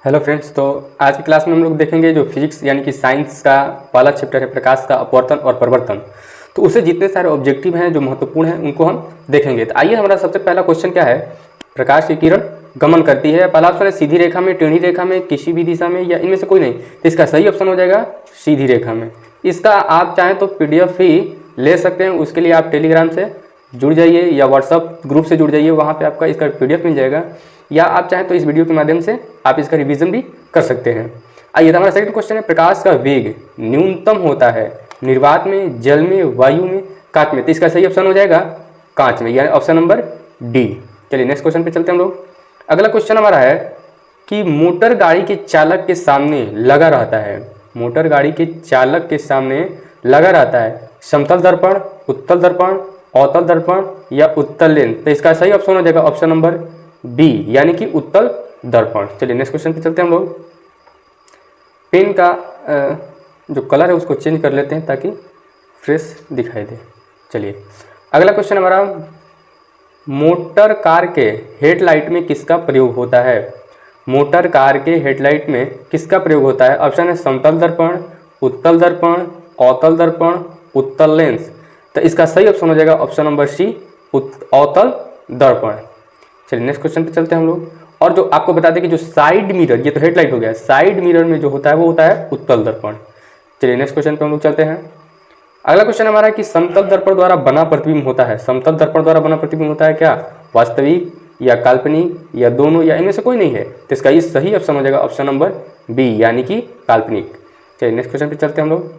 Hello friends, तो आज की क्लास में हम लोग देखेंगे जो फिजिक्स यानी कि साइंस का पहला चैप्टर है प्रकाश का अपवर्तन और प्रवर्तन। तो उससे जितने सारे ऑब्जेक्टिव हैं जो महत्वपूर्ण हैं उनको हम देखेंगे। तो आइए, हमारा सबसे पहला क्वेश्चन क्या है। प्रकाश की किरण गमन करती है, पहला ऑप्शन है सीधी रेखा में, टेढ़ी रेखा में, किसी भी दिशा में या इनमें से कोई नहीं। तो इसका सही ऑप्शन हो जाएगा सीधी रेखा में। इसका आप चाहें तो PDF ही ले सकते हैं। उसके लिए आप टेलीग्राम से जुड़ जाइए या व्हाट्सअप ग्रुप से जुड़ जाइए, वहाँ पे आपका इसका PDF मिल जाएगा। या आप चाहें तो इस वीडियो के माध्यम से आप इसका रिवीजन भी कर सकते हैं। आइए, हमारा सेकंड क्वेश्चन है प्रकाश का वेग न्यूनतम होता है निर्वात में, जल में, वायु में, कांच में। तो इसका सही ऑप्शन हो जाएगा कांच में, यानी ऑप्शन नंबर डी। चलिए नेक्स्ट क्वेश्चन पे चलते हैं हम लोग। अगला क्वेश्चन हमारा है कि मोटर गाड़ी के चालक के सामने लगा रहता है, मोटर गाड़ी के चालक के सामने लगा रहता है समतल दर्पण, उत्तल दर्पण, अवतल दर्पण या उत्तल लेंस। तो इसका सही ऑप्शन हो जाएगा ऑप्शन नंबर बी, यानी कि उत्तल दर्पण। चलिए नेक्स्ट क्वेश्चन पे चलते हैं हम लोग। पेन का जो कलर है उसको चेंज कर लेते हैं ताकि फ्रेश दिखाई दे। चलिए अगला क्वेश्चन हमारा, मोटर कार के हेडलाइट में किसका प्रयोग होता है। मोटर कार के हेडलाइट में किसका प्रयोग होता है। ऑप्शन है समतल दर्पण, उत्तल दर्पण, अवतल दर्पण, उत्तल लेंस। तो इसका सही ऑप्शन हो जाएगा ऑप्शन नंबर सी, अवतल दर्पण। चलिए नेक्स्ट क्वेश्चन पे चलते हैं हम लोग। और जो आपको बता दें कि जो साइड मिरर, ये तो हेडलाइट हो गया, साइड मिरर में जो होता है वो होता है उत्तल दर्पण। चलिए नेक्स्ट क्वेश्चन पे हम लोग चलते हैं। अगला क्वेश्चन हमारा है कि समतल दर्पण द्वारा बना प्रतिबिंब होता है, समतल दर्पण द्वारा बना प्रतिबिंब होता है क्या वास्तविक या काल्पनिक या दोनों या इनमें से कोई नहीं है। तो इसका ये सही ऑप्शन हो जाएगा ऑप्शन नंबर बी, यानी कि काल्पनिक। चलिए नेक्स्ट क्वेश्चन पे चलते हैं हम लोग।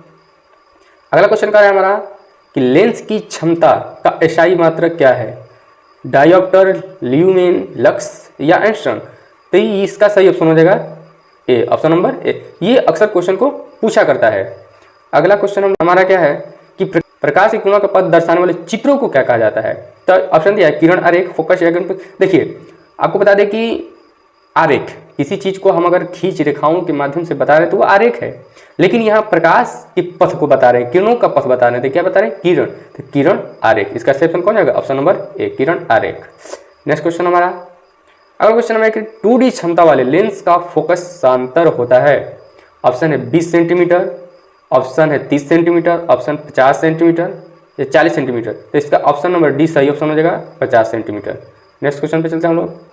अगला क्वेश्चन का है हमारा कि लेंस की क्षमता का एसआई मात्रक क्या है, डायोप्टर, ल्यूमेन, लक्स या एंगस्ट्रॉम। तो इसका सही ऑप्शन हो जाएगा ए, ऑप्शन नंबर ए। ये अक्सर क्वेश्चन को पूछा करता है। अगला क्वेश्चन हमारा क्या है कि प्रकाश की किरणों का पथ दर्शाने वाले चित्रों को क्या कहा जाता है। तो ऑप्शन दिया है किरण आरेख, फोकस या गणपति। देखिए आपको बता दें कि आरेख, किसी चीज को हम अगर खींच रेखाओं के माध्यम से बता रहे हैं तो वो आरेख है, लेकिन यहाँ प्रकाश के पथ को बता रहे हैं, किरणों का पथ बता रहे हैं, तो क्या बता रहे हैं किरण। तो किरण आरेख, इसका सही ऑप्शन कौन जाएगा ऑप्शन नंबर ए, किरण आरेख। नेक्स्ट क्वेश्चन हमारा, अगला क्वेश्चन हमारा कि 2D क्षमता वाले लेंस का फोकस सांतर होता है। ऑप्शन है 20 सेंटीमीटर, ऑप्शन है 30 सेंटीमीटर, ऑप्शन 50 सेंटीमीटर या 40 सेंटीमीटर। तो इसका ऑप्शन नंबर डी सही ऑप्शन हो जाएगा 50 सेंटीमीटर। नेक्स्ट क्वेश्चन पे चलते हैं हम लोग।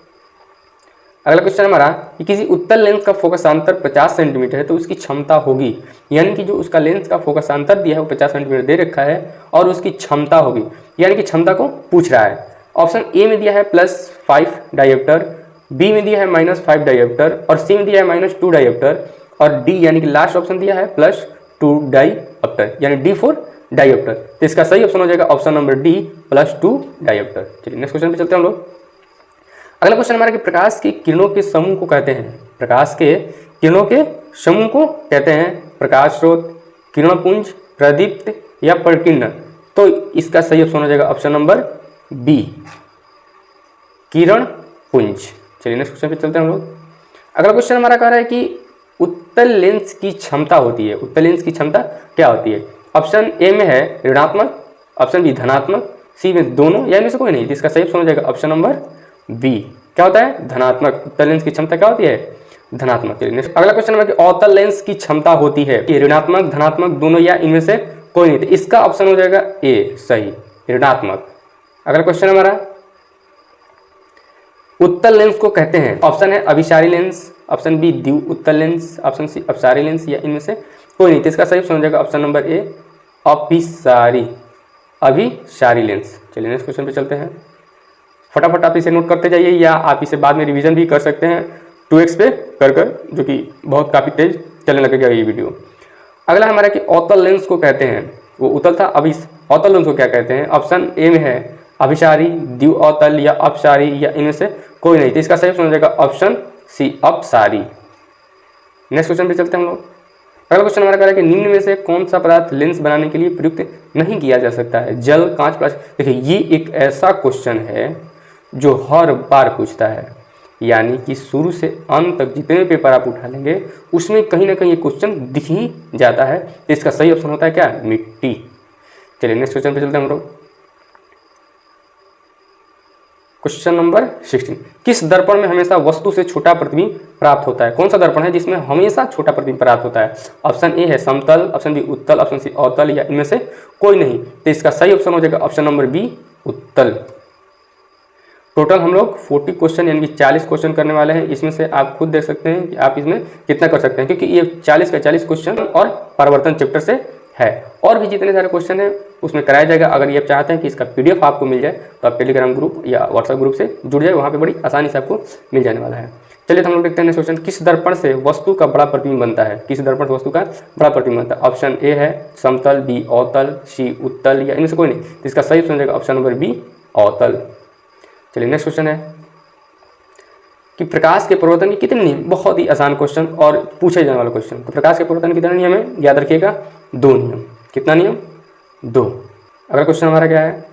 अगला क्वेश्चन हमारा कि किसी उत्तल लेंस का फोकसांतर 50 सेंटीमीटर है तो उसकी क्षमता होगी, यानी कि जो उसका लेंस का फोकसांतर दिया है वो 50 सेंटीमीटर दे रखा है और उसकी क्षमता होगी, यानी कि क्षमता को पूछ रहा है। ऑप्शन ए में दिया है +5 डायोप्टर, बी में दिया है -5 डायोप्टर और सी में दिया है -2 डायोप्टर और डी यानी कि लास्ट ऑप्शन दिया है +2 डायोप्टर, यानी D4 डायोप्टर। तो इसका सही ऑप्शन हो जाएगा ऑप्शन नंबर डी, +2 डायोप्टर। चलिए नेक्स्ट क्वेश्चन पे चलते हैं हम लोग। अगला क्वेश्चन हमारा कि प्रकाश के किरणों के समूह को कहते हैं, प्रकाश के किरणों के समूह को कहते हैं प्रकाश स्रोत, किरणपुंज, प्रदीप्त या प्रकीर्णन। तो इसका सही ऑप्शन हो जाएगा ऑप्शन नंबर बी, किरणपुंज। चलिए नेक्स्ट क्वेश्चन पे चलते हैं हम लोग। अगला क्वेश्चन हमारा कह रहा है कि उत्तल लेंस की क्षमता होती है, उत्तल लेंस की क्षमता क्या होती है। ऑप्शन ए में है ऋणात्मक, ऑप्शन बी धनात्मक, सी में दोनों या इनमें से कोई नहीं। तो इसका सही ऑप्शन हो जाएगा ऑप्शन नंबर बी, क्या होता है धनात्मक। उत्तल लेंस की क्षमता क्या होती है धनात्मक। चलिए नेक्स्ट अगला क्वेश्चन है कि अवतल लेंस की क्षमता होती है ऋणात्मक, धनात्मक, दोनों या इनमें से कोई नहीं। तो इसका ऑप्शन हो जाएगा ए सही, ऋणात्मक। अगला क्वेश्चन हमारा, उत्तल लेंस को कहते हैं, ऑप्शन है अभिसारी लेंस, ऑप्शन बी द्वि उत्तल लेंस, ऑप्शन सी अपसारी लेंस या इनमें से कोई नहीं। तो इसका सही ऑप्शन हो जाएगा ऑप्शन नंबर ए, अभिसारी लेंस। चलिए नेक्स्ट क्वेश्चन पे चलते हैं। फटाफट आप इसे नोट करते जाइए या आप इसे बाद में रिवीजन भी कर सकते हैं 2x पे कर, जो कि बहुत काफ़ी तेज चलने लगेगा ये वीडियो। अगला हमारा कि अवतल लेंस को कहते हैं, वो उत्तल था, अभी अवतल लेंस को क्या कहते हैं। ऑप्शन ए में है अभिसारी, द्वि अवतल या अपसारी या इनमें से कोई नहीं। तो इसका सही ऑप्शन हो जाएगा ऑप्शन सी, अपसारी। नेक्स्ट क्वेश्चन पे चलते हैं हम लोग। अगला क्वेश्चन हमारा कह रहा है कि निम्न में से कौन सा पदार्थ लेंस बनाने के लिए प्रयुक्त नहीं किया जा सकता है, जल, कांच, प्लास्टिक। देखिए ये एक ऐसा क्वेश्चन है जो हर बार पूछता है, यानी कि शुरू से अंत तक जितने पेपर आप उठा लेंगे उसमें कहीं ना कहीं ये क्वेश्चन दिख ही जाता है। तो इसका सही ऑप्शन होता है क्या मिट्टी। चलिए नेक्स्ट क्वेश्चन पे चलते हैं हम लोग। क्वेश्चन नंबर 16, किस दर्पण में हमेशा वस्तु से छोटा प्रतिबिंब प्राप्त होता है? कौन सा दर्पण है जिसमें हमेशा छोटा प्रतिबिंब प्राप्त होता है? ऑप्शन ए है समतल, ऑप्शन बी उत्तल, ऑप्शन सी अवतल, या इनमें से कोई नहीं। तो इसका सही ऑप्शन हो जाएगा ऑप्शन नंबर बी, उत्तल। टोटल हम लोग 40 क्वेश्चन यानी कि 40 क्वेश्चन करने वाले हैं। इसमें से आप खुद देख सकते हैं कि आप इसमें कितना कर सकते हैं, क्योंकि ये 40 का 40 क्वेश्चन और परिवर्तन चैप्टर से है। और भी जितने सारे क्वेश्चन हैं उसमें कराया जाएगा। अगर ये आप चाहते हैं कि इसका PDF आपको मिल जाए तो आप टेलीग्राम ग्रुप या व्हाट्सएप ग्रुप से जुड़ जाए, वहाँ पे बड़ी आसानी से आपको मिल जाने वाला है। चलिए तो हम लोग देखते हैं नेक्स्ट क्वेश्चन, किस दर्पण से वस्तु का बड़ा प्रतिबिंब बनता है? किस दर्पण से वस्तु का बड़ा प्रतिबिंब बनता है? ऑप्शन ए है समतल, बी अवतल, सी उत्तल, या इनमें से कोई नहीं। तो इसका सही ऑप्शन हो जाएगा ऑप्शन नंबर बी, अवतल। चलिए नेक्स्ट क्वेश्चन है कि प्रकाश के परिवर्तन के कितने नियम? बहुत ही आसान क्वेश्चन और पूछे जाने वाला क्वेश्चन। तो प्रकाश के परिवर्तन के कितने नियम है? याद रखिएगा, 2 नियम। कितना नियम? 2। अगला क्वेश्चन हमारा क्या है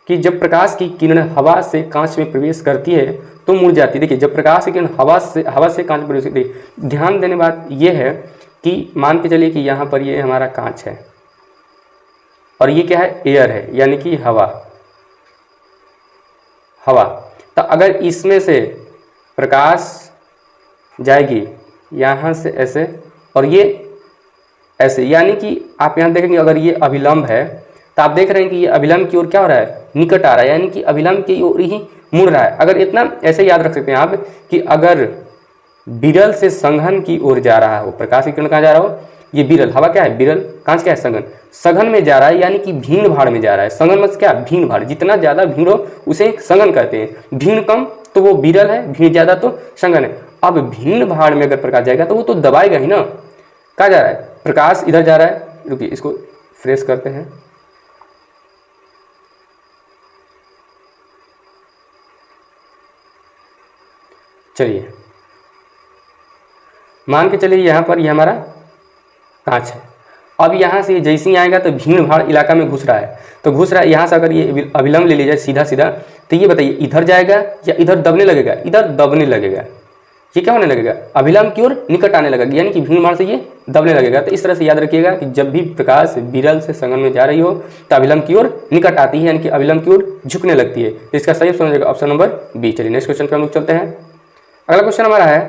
कि जब प्रकाश की किरण हवा से कांच में प्रवेश करती है तो मुड़ जाती है। देखिए, जब प्रकाश की किरण हवा से कांच में प्रवेश करती है, ध्यान देने बात यह है कि मान के चलिए कि यहाँ पर ये हमारा कांच है और ये क्या है? एयर है, यानी कि हवा। तो अगर इसमें से प्रकाश जाएगी यहाँ से ऐसे और ये ऐसे, यानी कि आप यहाँ देखेंगे अगर ये अभिलंब है तो आप देख रहे हैं कि ये अभिलंब की ओर क्या हो रहा है? निकट आ रहा है, यानी कि अभिलंब की ओर ही मुड़ रहा है। अगर इतना ऐसे याद रख सकते हैं आप कि अगर विरल से संघन की ओर जा रहा हो, प्रकाश की किरण कहाँ जा रहा हो? ये विरल, हवा क्या है? विरल, कांच क्या है? सघन। सघन में जा रहा है, यानी कि भीड़ भाड़ में जा रहा है। सघन मतलब क्या? भीड़ भाड़। जितना ज़्यादा भीड़ हो उसे सघन कहते हैं। भीड़ कम तो वो विरल है, भीड़ ज़्यादा तो सघन है। अब भीड़ भाड़ में अगर प्रकाश जाएगा तो वो तो दबाएगा ही ना। कहाँ जा रहा है? प्रकाश इधर जा रहा है। रुकिए, इसको फ्रेश करते हैं। चलिए, मान के चलिए यहाँ पर ये हमारा कांच है। अब यहाँ से जैसे ही आएगा तो भीड़ भाड़ इलाका में घुस रहा है, तो घुस रहा है। यहाँ से अगर ये अभिलंब ले लीजिए सीधा सीधा, तो ये बताइए इधर जाएगा या इधर दबने लगेगा? इधर दबने लगेगा। ये क्या होने लगेगा? अभिलंब की ओर निकट आने लगेगा, यानी कि भीड़ भाड़ से ये दबने लगेगा। तो इस तरह से याद रखिएगा कि जब भी प्रकाश विरल से सघन में जा रही हो तो अभिलंब की ओर निकट आती है, यानी कि अभिलंब की ओर झुकने लगती है। तो इसका सही ऑप्शन हो जाएगा ऑप्शन नंबर बी। चलिए नेक्स्ट क्वेश्चन पर हम लोग चलते हैं। अगला क्वेश्चन हमारा है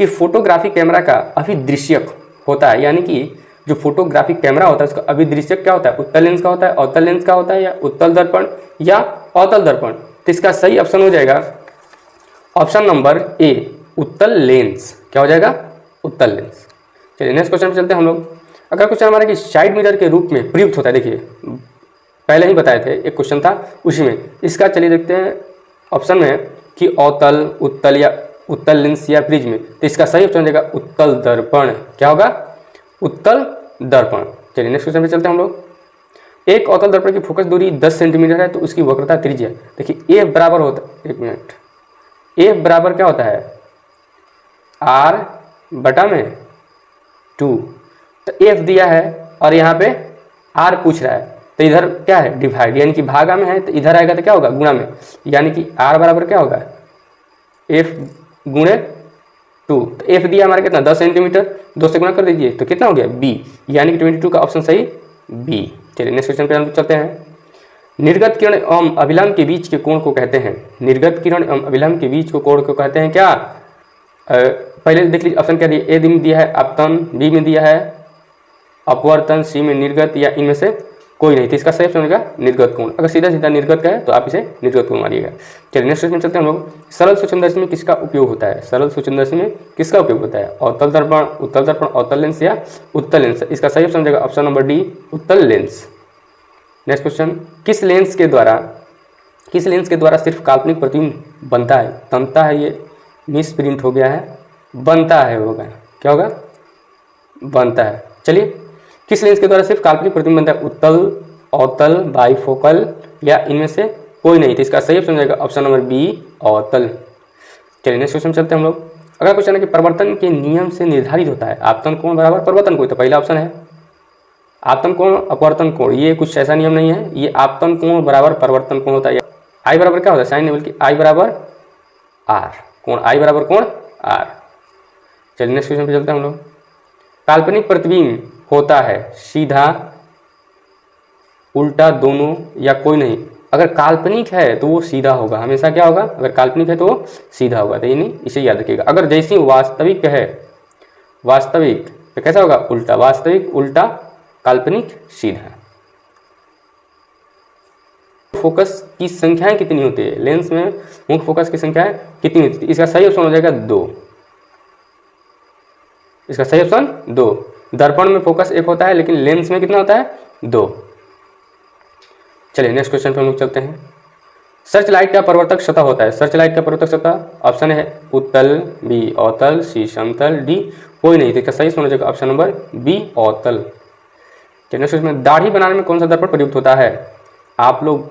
कि फोटोग्राफी कैमरा का अभिदृश्यक होता है, यानी कि जो फोटोग्राफिक कैमरा होता है उसका अभिदृश्यक क्या होता है? उत्तल लेंस का होता है, अवतल लेंस का होता है, या उत्तल दर्पण या अवतल दर्पण? तो इसका सही ऑप्शन हो जाएगा ऑप्शन नंबर ए, उत्तल लेंस। क्या हो जाएगा? उत्तल लेंस। चलिए नेक्स्ट क्वेश्चन पे चलते हैं हम लोग। अगला क्वेश्चन हमारा कि साइड मिरर के रूप में प्रयुक्त होता है। देखिए, पहले ही बताए थे, एक क्वेश्चन था उसी में। इसका चलिए देखते हैं ऑप्शन में कि अवतल, उत्तल या उत्तल लेंस या प्रिज्म। तो इसका सही ऑप्शन हो जाएगा उत्तल दर्पण। क्या होगा? उत्तल दर्पण। चलिए नेक्स्ट क्वेश्चन पे चलते हैं हम लोग। एक अवतल दर्पण की फोकस दूरी 10 सेंटीमीटर है तो उसकी वक्रता त्रिज्या, देखिए ए बराबर होता है, 1 मिनट, ए बराबर क्या होता है? R बटा में 2। तो F दिया है और यहाँ पे R पूछ रहा है, तो इधर क्या है? डिवाइड, यानी कि भागा में है, तो इधर आएगा तो क्या होगा? गुणा में, यानी कि R बराबर क्या होगा? F गुणे 2। तो F दिया हमारा कितना? 10 सेंटीमीटर, 2 से गुणा कर दीजिए तो कितना हो गया? B, यानी कि 22 का ऑप्शन सही B। चलिए नेक्स्ट क्वेश्चन पे हम चलते हैं। निर्गत किरण एवं अभिलंब के बीच के कोण को कहते हैं। निर्गत किरण एवं अभिलंब के बीच को कोण को कहते हैं क्या? पहले देख लीजिए ऑप्शन क्या दिया? ए में दिया है आपतन, बी में दिया है अपवर्तन, सी में निर्गत, या इनमें से कोई नहीं। तो इसका सही ऑप्शन होगा निर्गत कोण। अगर सीधा सीधा निर्गत का है तो आप इसे निर्गत कोण मारिएगा। चलिए नेक्स्ट क्वेश्चन चलते हैं हम लोग। सरल सूक्ष्मदर्शी में किसका उपयोग होता है? सरल सूक्ष्मदर्शी में किसका उपयोग होता है? अवतल दर्पण, उत्तल दर्पण, अवतल लेंस या उत्तल लेंस? इसका सही ऑप्शन हो जाएगा ऑप्शन नंबर डी, उत्तल लेंस। नेक्स्ट क्वेश्चन, किस लेंस के द्वारा सिर्फ काल्पनिक प्रतिबिंब बनता है? बनता है, ये मिस प्रिंट हो गया है, बनता है होगा, क्या होगा? बनता है। चलिए, किस लेंस के द्वारा सिर्फ काल्पनिक प्रतिबिंब बनता है? उत्तल, अवतल, बाइफोकल, या इनमें से कोई नहीं। तो इसका सही ऑप्शन हो जाएगा ऑप्शन नंबर बी, अवतल। चलिए नेक्स्ट क्वेश्चन चलते हैं हम लोग। अगला क्वेश्चन है कि परिवर्तन के नियम से निर्धारित होता है आपतन कोण बराबर परिवर्तन कोण। तो पहला ऑप्शन है आपतन कोण अपवर्तन कोण, ये कुछ ऐसा नियम नहीं है, ये आपतन कोण बराबर परिवर्तन कोण होता है। आई बराबर क्या होता है? साइन नहीं बल्कि आई बराबर आर, कोण आई बराबर कोण आर। चलिए नेक्स्ट क्वेश्चन पे चलते हैं हम लोग। काल्पनिक प्रतिबिंब होता है सीधा, उल्टा, दोनों, या कोई नहीं? अगर काल्पनिक है तो वो सीधा होगा, हमेशा क्या होगा, अगर काल्पनिक है तो वो सीधा होगा। तो ये नहीं, इसे याद रखिएगा। अगर जैसे वास्तविक है, वास्तविक तो कैसा होगा, उल्टा, वास्तविक उल्टा, काल्पनिक सीधा। फोकस की संख्याएं कितनी होती है, लेंस में मुख्य फोकस की संख्याएं कितनी होती है? इसका सही ऑप्शन हो जाएगा 2। इसका सही ऑप्शन 2। दर्पण में फोकस 1 होता है, लेकिन लेंस में कितना होता है, 2। चलिए नेक्स्ट क्वेश्चन पे हम लोग चलते हैं। सर्च लाइट का परिवर्तक सतह होता है। सर्च लाइट का परिवर्तक सतह ऑप्शन है उत्तल, बी अवतल, सी समतल, डी कोई नहीं। तो इसका सही ऑप्शन हो जाएगा ऑप्शन नंबर बी अवतल। नेक्स्ट क्वेश्चन, दाढ़ी बनाने में कौन सा दर्पण प्रयुक्त होता है? आप लोग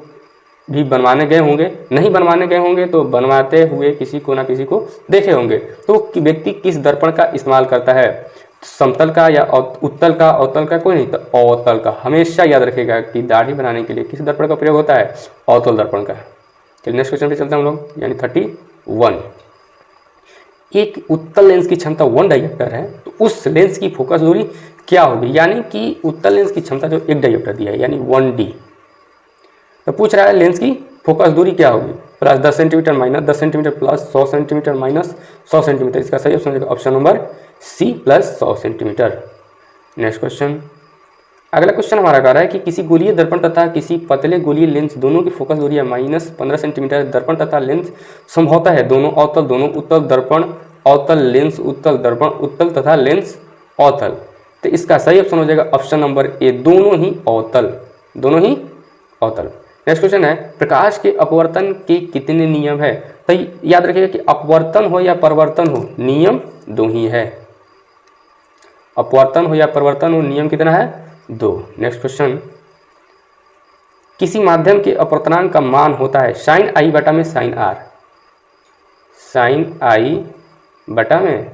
भी बनवाने गए होंगे, नहीं बनवाने गए होंगे तो बनवाते हुए किसी को ना किसी को देखे होंगे। तो व्यक्ति किस दर्पण का इस्तेमाल करता है, समतल का या उत्तल का, अवतल का, कोई नहीं, तो अवतल का। हमेशा याद रखिएगा कि दाढ़ी बनाने के लिए किस दर्पण का प्रयोग होता है, अवतल दर्पण का। चलिए नेक्स्ट क्वेश्चन पे चलते हैं हम लोग, यानी 31। एक उत्तल लेंस की क्षमता 1 डायोप्टर है, तो उस लेंस की फोकस दूरी क्या होगी? यानी कि उत्तल लेंस की क्षमता जो 1 डायोप्टर दिया है, यानी 1D, तो पूछ रहा है लेंस की फोकस दूरी क्या होगी, plus 10 centimetre, minus 10 centimetre, plus 100 centimetre, minus 100 centimetre. इसका सही ऑप्शन होगा option number C, plus 100 centimetre. Next question, अगला क्वेश्चन हमारा कह रहा है कि किसी गोलीय दर्पण तथा किसी पतले गोलीय लेंस दोनों की फोकस दूरी है माइनस 15 सेंटीमीटर। दर्पण तथा लेंस संभवतः है दोनों अवतल, दोनों उत्तल, दर्पण अवतल, लेंस उत्तल, दर्पण उत्तल तथा लेंस अवतल। तो इसका सही ऑप्शन हो जाएगा ऑप्शन नंबर ए, दोनों ही अवतल, दोनों ही अवतल। नेक्स्ट क्वेश्चन है, प्रकाश के अपवर्तन के कितने नियम है? तो याद रखिएगा कि अपवर्तन हो या परिवर्तन हो, नियम 2 ही है। अपवर्तन हो या परिवर्तन हो, नियम कितना है, 2। नेक्स्ट क्वेश्चन, किसी माध्यम के अपवर्तनांक का मान होता है साइन आई बटा में साइन आर। साइन आई बटा में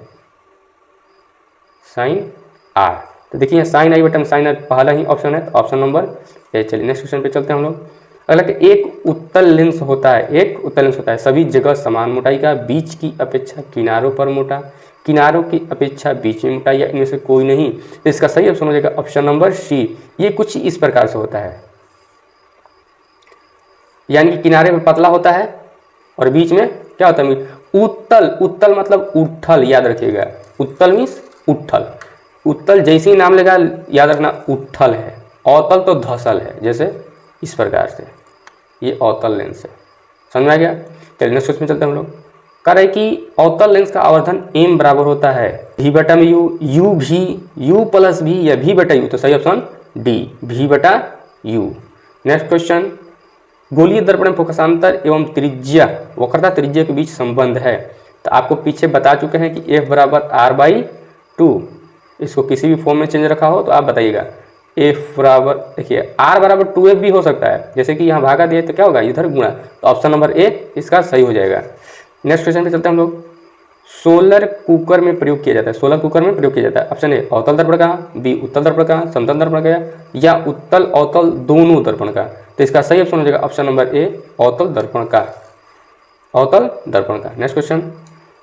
साइन आर, तो देखिए साइन आई बटा में साइन आर पहला ही ऑप्शन है, तो ऑप्शन नंबर ए। चलिए नेक्स्ट क्वेश्चन पे चलते हैं हम लोग। अगला कि एक उत्तल लेंस होता है, एक उत्तल लेंस होता है सभी जगह समान मोटाई का, बीच की अपेक्षा किनारों पर मोटा, किनारों की अपेक्षा बीच में मोटा, या इनमें से कोई नहीं। तो इसका सही ऑप्शन हो जाएगा ऑप्शन नंबर सी। ये कुछ इस प्रकार से होता है, यानी कि किनारे में पतला होता है और बीच में क्या होता है, उत्तल। उत्तल मतलब उठल, याद रखिएगा, उत्तल मीन्स उठल। उत्तल जैसे ही नाम लेगा याद रखना उठल है, अवतल तो धसल है, जैसे इस प्रकार से ये अवतल लेंस है। समझ में आ गया? चलिए नेक्स्ट क्वेश्चन में चलते हैं हम लोग। कह रहे कि अवतल लेंस का आवर्धन m बराबर होता है v बटा में u, u भी, u प्लस भी, या v बटा u। तो सही ऑप्शन डी, v बटा u। नेक्स्ट क्वेश्चन, गोलीय दर्पण में फोकसांतर एवं त्रिज्या, वक्रता त्रिज्या के बीच संबंध है। तो आपको पीछे बता चुके हैं कि f बराबर r/2। इसको किसी भी फॉर्म में चेंज रखा हो तो आप बताइएगा। f बराबर, देखिए r बराबर 2f भी हो सकता है, जैसे कि यहाँ भागा दिए तो क्या होगा, इधर गुणा, तो ऑप्शन नंबर ए इसका सही हो जाएगा। नेक्स्ट क्वेश्चन पे चलते हैं हम लोग। सोलर कुकर में प्रयोग किया जाता है, सोलर कुकर में प्रयोग किया जाता है, ऑप्शन ए अवतल दर्पण का, बी उत्तल दर्पण का, समतल दर्पण का, या उत्तल अवतल दोनों दर्पण का। तो इसका सही ऑप्शन हो जाएगा ऑप्शन नंबर ए, अवतल दर्पण का, अवतल दर्पण का। नेक्स्ट क्वेश्चन,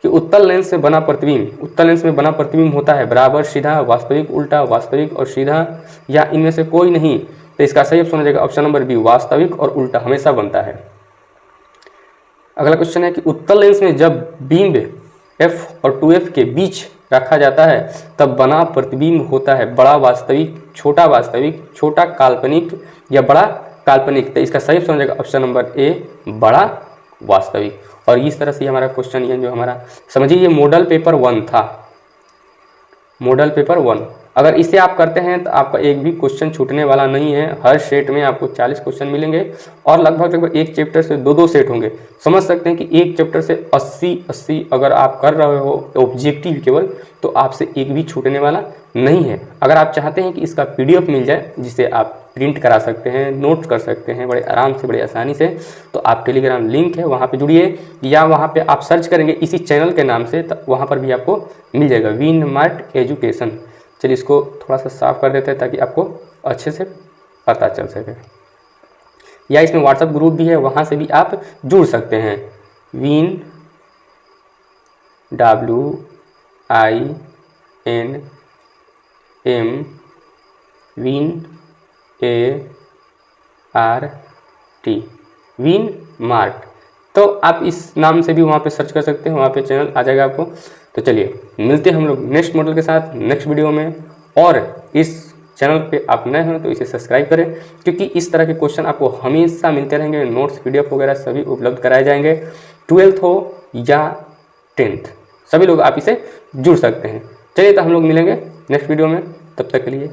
कि उत्तल लेंस से बना प्रतिबिंब, उत्तल लेंस में बना प्रतिबिंब होता है बराबर, सीधा, वास्तविक, उल्टा, वास्तविक और सीधा, या इनमें से कोई नहीं। तो इसका सही ऑप्शन हो जाएगा ऑप्शन नंबर बी, वास्तविक और उल्टा हमेशा बनता है। अगला क्वेश्चन है कि उत्तल लेंस में जब बीम f और 2f के बीच रखा जाता है तब बना प्रतिबिंब होता है बड़ा वास्तविक, छोटा काल्पनिक, या बड़ा काल्पनिक। तो इसका सही ऑप्शन हो जाएगा ऑप्शन नंबर ए, बड़ा वास्तविक। और इस तरह से हमारा क्वेश्चन ये जो हमारा समझिए ये मॉडल पेपर 1 था, मॉडल पेपर 1। अगर इसे आप करते हैं तो आपका एक भी क्वेश्चन छूटने वाला नहीं है। हर सेट में आपको 40 क्वेश्चन मिलेंगे और लगभग एक चैप्टर से 2-2 सेट होंगे। समझ सकते हैं कि एक चैप्टर से 80 अगर आप कर रहे हो ऑब्जेक्टिव केवल, तो आपसे एक भी छूटने वाला नहीं है। अगर आप चाहते हैं कि इसका PDF मिल जाए जिसे आप प्रिंट करा सकते हैं, नोट कर सकते हैं बड़े आराम से, बड़े आसानी से, तो आप टेलीग्राम लिंक है वहाँ पे जुड़िए, या वहाँ पे आप सर्च करेंगे इसी चैनल के नाम से, तो वहाँ पर भी आपको मिल जाएगा, विनमार्ट एजुकेशन। चलिए इसको थोड़ा सा साफ कर देते हैं ताकि आपको अच्छे से पता चल सके। या इसमें व्हाट्सएप ग्रुप भी है, वहाँ से भी आप जुड़ सकते हैं। WIN ART win mart. तो आप इस नाम से भी वहाँ पे सर्च कर सकते हैं, वहाँ पे चैनल आ जाएगा आपको। तो चलिए मिलते हैं हम लोग नेक्स्ट मॉडल के साथ नेक्स्ट वीडियो में। और इस चैनल पे आप नए हैं तो इसे सब्सक्राइब करें, क्योंकि इस तरह के क्वेश्चन आपको हमेशा मिलते रहेंगे। नोट्स PDF वगैरह सभी उपलब्ध कराए जाएंगे। 12th हो या 10th, सभी लोग आप इसे जुड़ सकते हैं। चलिए तो हम लोग मिलेंगे नेक्स्ट वीडियो में, तब तक के लिए